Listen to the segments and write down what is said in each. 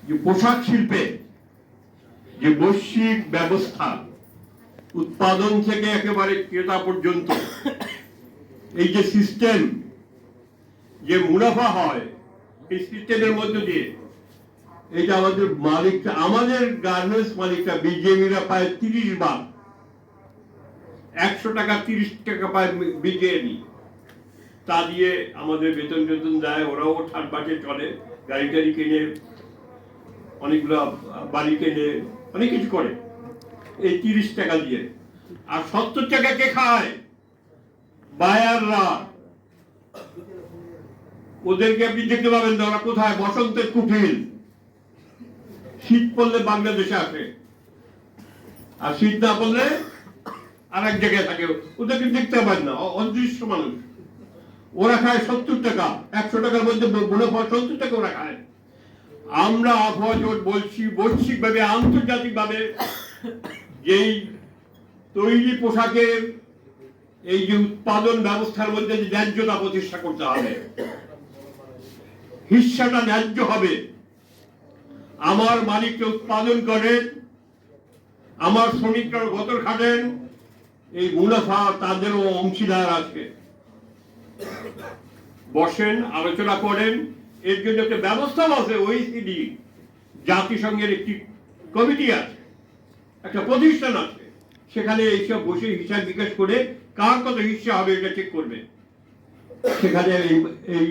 যে পোশাক শিল্পে যে বৈশ্বিক ব্যবস্থা, উৎপাদন থেকে একেবারে ক্রেতা পর্যন্ত এই যে সিস্টেম, যে মুনাফা হয় এই সিস্টেমের মধ্য দিয়ে, এটা আমাদের মালিকটা, আমাদের গার্মেন্টস মালিকরা বিজেপিরা পায় 30 ভাগ, 100 টাকা 30 টাকা পায় বিজেপি। তা দিয়ে আমাদের বেতন টেতন দেয়, ওরাও ঠাট বাটে চলে, গাড়ি টাড়ি কিনে, অনেকগুলো বাড়ি কিনে, অনেক কিছু করে এই 30 টাকা দিয়ে। আর 70 টাকা কে খায়? বায়াররা। ওদেরকে আপনি দেখতে পাবেন না, ওরা কোথায়? বসন্তের কুঠিল। শীত পড়লে বাংলাদেশে আসে, আর শীত না পড়লে আর এক জায়গায় থাকে। ওদেরকে দেখতে পাবেন না, অদৃশ্য মানুষ। ওরা খায় 70 টাকা, 100 টাকার মধ্যে মুনাফা 70 টাকা ওরা খায়। আমরা আবহাওয়া জোট বলছি বৈশ্বিক ভাবে, আন্তর্জাতিক ভাবে যেই তৈরি পোশাকের এই যে উৎপাদন ব্যবস্থার মধ্যে যে ন্যায্যতা প্রতিষ্ঠা করতে হবে, হিস্সাটা ন্যায্য হবে। আমার মালিককে উৎপাদন করেন, আমার শ্রমিকরা গতর খাটেন, এই মুনাফা তাদেরও অংশীদার আছে। বসেন, আলোচনা করেন, এর জন্য একটা ব্যবস্থা আছে। OECD, জাতিসংঘের একটি কমিটি আছে, একটা প্রতিষ্ঠান আছে, সেখানে এইসব বসে হিসাব বিকাশ করে কার কত হিস্সা হবে এটা ঠিক করবে। সেখানে এই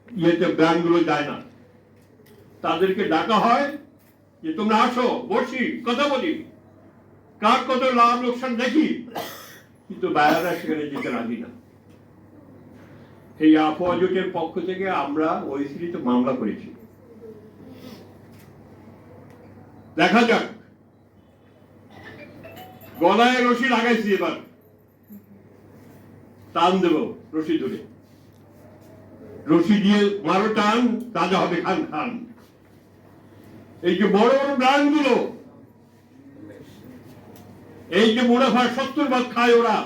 ইয়েতে ব্র্যান্ডগুলো যায় না, তাদেরকে ডাকা হয় যে তোমরা আসো, বসি, কথা বলি, কার কত লাভ লোকসান দেখি, কিন্তু বায়াররা সেখানে যেতে রাজি না। এই আবহাওয়া জোটের পক্ষ থেকে আমরা ওইসিডিতে মামলা করেছি। দেখা যাক, গলায় রশি লাগাইছি, এবার টান দেব, রশি ধরে, রশি দিয়ে মারো টান, তাজা হবে খান খান। এই যে বড় বড় ব্র্যান্ড গুলো, এই যে মুনাফা 70 ভাগ খায় ওরা,